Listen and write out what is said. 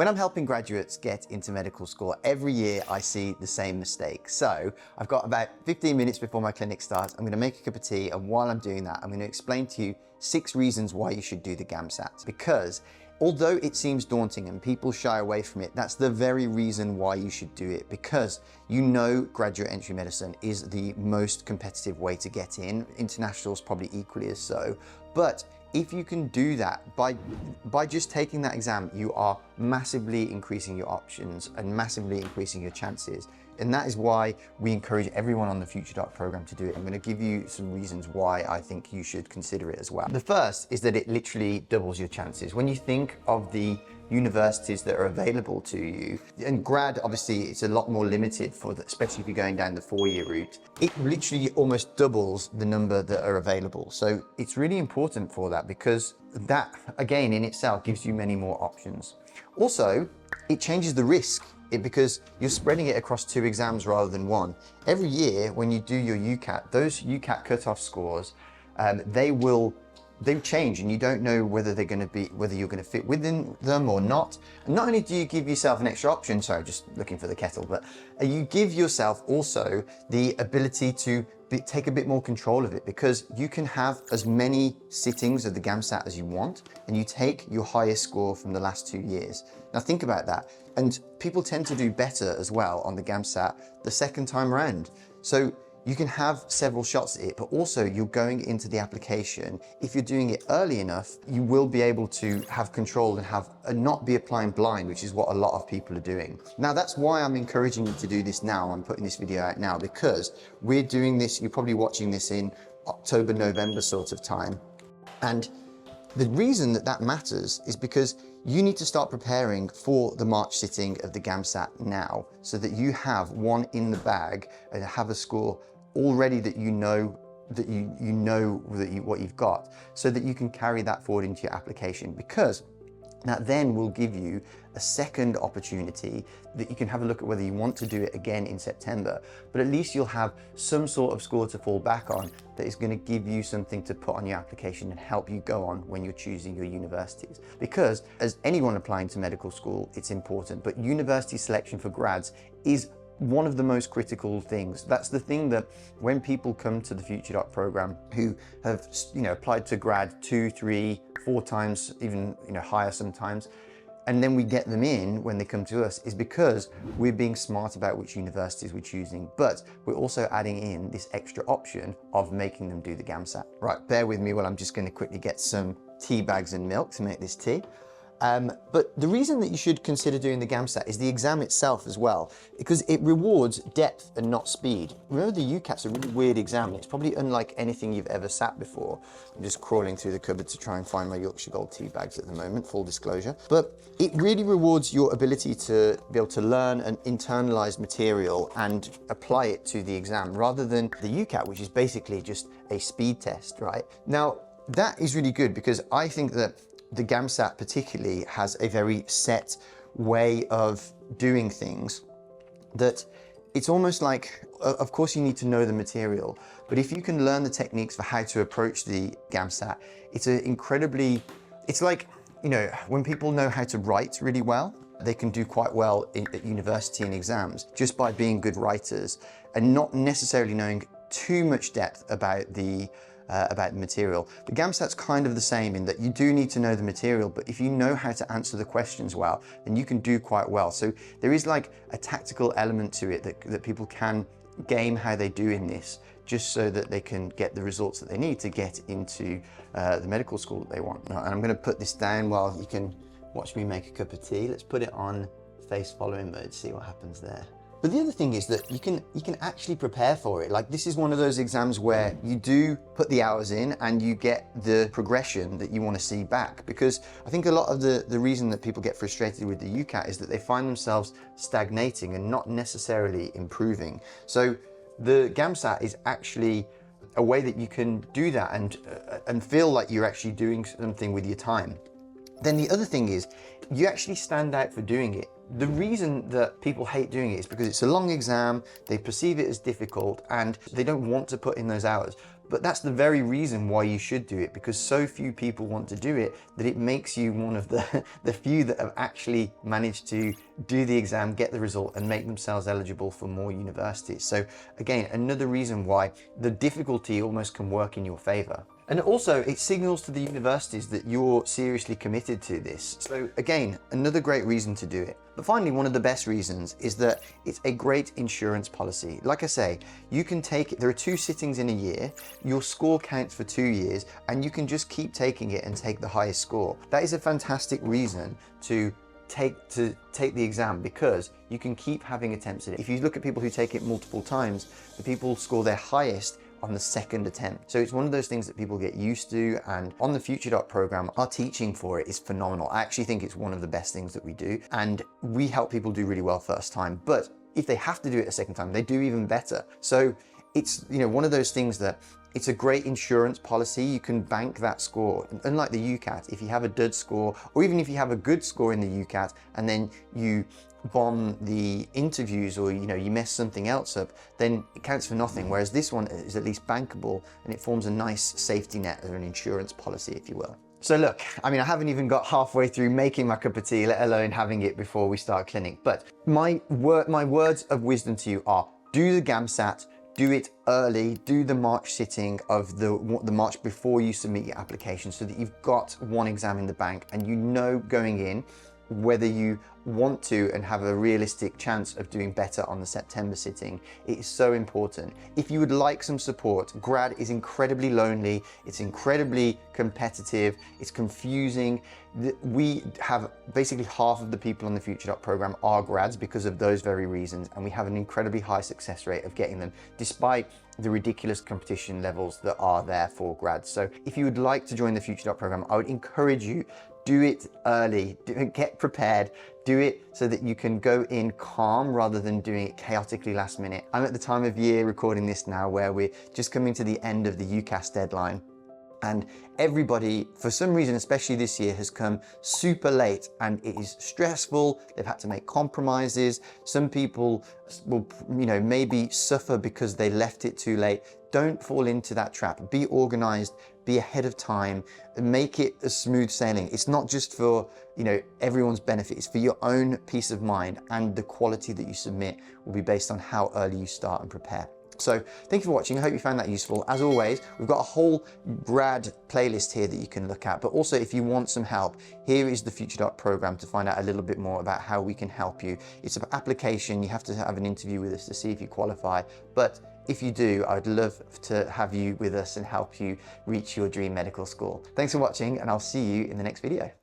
When I'm helping graduates get into medical school, every year I see the same mistake. So I've got about 15 minutes before my clinic starts. I'm going to make a cup of tea, and while I'm doing that, I'm going to explain to you 6 reasons why you should do the GAMSAT. Because although it seems daunting and people shy away from it, that's the very reason why you should do it, because you know graduate entry medicine is the most competitive way to get in. International is probably equally as so. But if you can do that by just taking that exam, you are massively increasing your options and massively increasing your chances. And that is why we encourage everyone on the FutureDoc program to do it. I'm going to give you some reasons why I think you should consider it as well. The first is that it literally doubles your chances. When you think of the universities that are available to you, and grad, obviously, it's a lot more limited for the, especially if you're going down the 4-year route, it literally almost doubles the number that are available. So it's really important for that, because that, again, in itself gives you many more options. Also, it changes the risk, because you're spreading it across 2 exams rather than 1. Every year when you do your UCAT, those UCAT cutoff scores, they change, and you don't know whether you're going to fit within them or not. And not only do you give yourself an extra option, sorry, just looking for the kettle, but you give yourself also the ability to take a bit more control of it, because you can have as many sittings of the GAMSAT as you want, and you take your highest score from the last 2 years. Now think about that. And people tend to do better as well on the GAMSAT the second time around. So you can have several shots at it, but also you're going into the application. If you're doing it early enough, you will be able to have control and not be applying blind, which is what a lot of people are doing. Now, that's why I'm encouraging you to do this now. I'm putting this video out now because we're doing this, you're probably watching this in October, November sort of time. And the reason that that matters is because you need to start preparing for the March sitting of the GAMSAT now, so that you have one in the bag and have a score already that you know what you've got, so that you can carry that forward into your application, because that then will give you a second opportunity that you can have a look at whether you want to do it again in September. But at least you'll have some sort of score to fall back on that is going to give you something to put on your application and help you go on when you're choosing your universities. Because as anyone applying to medical school, it's important, but university selection for grads is one of the most critical things. That's the thing that when people come to the FutureDoc program who have, applied to grad 2, 3, 4 times, even higher sometimes, and then we get them in when they come to us, is because we're being smart about which universities we're choosing, but we're also adding in this extra option of making them do the GAMSAT. Right, bear with me while I'm just going to quickly get some tea bags and milk to make this tea. But the reason that you should consider doing the GAMSAT is the exam itself as well, because it rewards depth and not speed. Remember, the UCAT's a really weird exam. It's probably unlike anything you've ever sat before. I'm just crawling through the cupboard to try and find my Yorkshire Gold tea bags at the moment, full disclosure. But it really rewards your ability to be able to learn and internalize material and apply it to the exam, rather than the UCAT, which is basically just a speed test, right? Now, that is really good, because I think that the GAMSAT particularly has a very set way of doing things, that it's almost like, of course you need to know the material, but if you can learn the techniques for how to approach the GAMSAT, it's like, when people know how to write really well, they can do quite well at university and exams just by being good writers and not necessarily knowing too much depth about the material. The GAMSAT's kind of the same in that you do need to know the material, but if you know how to answer the questions well, then you can do quite well. So there is like a tactical element to it that people can game how they do in this, just so that they can get the results that they need to get into the medical school that they want. And I'm going to put this down while you can watch me make a cup of tea. Let's put it on face following mode, see what happens there. But the other thing is that you can actually prepare for it. Like, this is one of those exams where you do put the hours in and you get the progression that you want to see back. Because I think a lot of the reason that people get frustrated with the UCAT is that they find themselves stagnating and not necessarily improving. So the GAMSAT is actually a way that you can do that and feel like you're actually doing something with your time. Then the other thing is, you actually stand out for doing it. The reason that people hate doing it is because it's a long exam, they perceive it as difficult, and they don't want to put in those hours. But that's the very reason why you should do it, because so few people want to do it that it makes you one of the few that have actually managed to do the exam, get the result, and make themselves eligible for more universities. So again, another reason why the difficulty almost can work in your favor. And also, it signals to the universities that you're seriously committed to this. So again, another great reason to do it. But finally, one of the best reasons is that it's a great insurance policy. Like I say, you can take it, there are 2 sittings in a year, your score counts for 2 years, and you can just keep taking it and take the highest score. That is a fantastic reason to take the exam, because you can keep having attempts at it. If you look at people who take it multiple times, the people score their highest on the 2nd attempt. So it's one of those things that people get used to, and on the FutureDoc program, our teaching for it is phenomenal. I actually think it's one of the best things that we do, and we help people do really well first time. But if they have to do it a second time, they do even better. So it's, you know, one of those things that it's a great insurance policy. You can bank that score. Unlike the UCAT, if you have a dud score, or even if you have a good score in the UCAT and then you bomb the interviews, or you mess something else up, then it counts for nothing. Whereas this one is at least bankable, and it forms a nice safety net or an insurance policy, if you will. So look, I mean, I haven't even got halfway through making my cup of tea, let alone having it before we start clinic. But my words of wisdom to you are: do the GAMSAT, do it early, do the March sitting of the March before you submit your application, so that you've got one exam in the bank and you know going in whether you want to and have a realistic chance of doing better on the September sitting. It is so important. If you would like some support, grad is incredibly lonely, it's incredibly competitive, it's confusing. We have basically half of the people on the FutureDoc program are grads because of those very reasons, and we have an incredibly high success rate of getting them, despite the ridiculous competition levels that are there for grads. So if you would like to join the FutureDoc program, I would encourage you, do it early, get prepared, do it so that you can go in calm rather than doing it chaotically last minute. I'm at the time of year recording this now where we're just coming to the end of the UCAS deadline, and everybody, for some reason, especially this year, has come super late, and it is stressful. They've had to make compromises. Some people will, maybe suffer because they left it too late. Don't fall into that trap. Be organized, be ahead of time, make it a smooth sailing. It's not just for, everyone's benefit, it's for your own peace of mind, and the quality that you submit will be based on how early you start and prepare. So thank you for watching. I hope you found that useful. As always, we've got a whole grad playlist here that you can look at, but also if you want some help, here is the FutureDoc program to find out a little bit more about how we can help you. It's an application. You have to have an interview with us to see if you qualify, but if you do, I'd love to have you with us and help you reach your dream medical school. Thanks for watching, and I'll see you in the next video.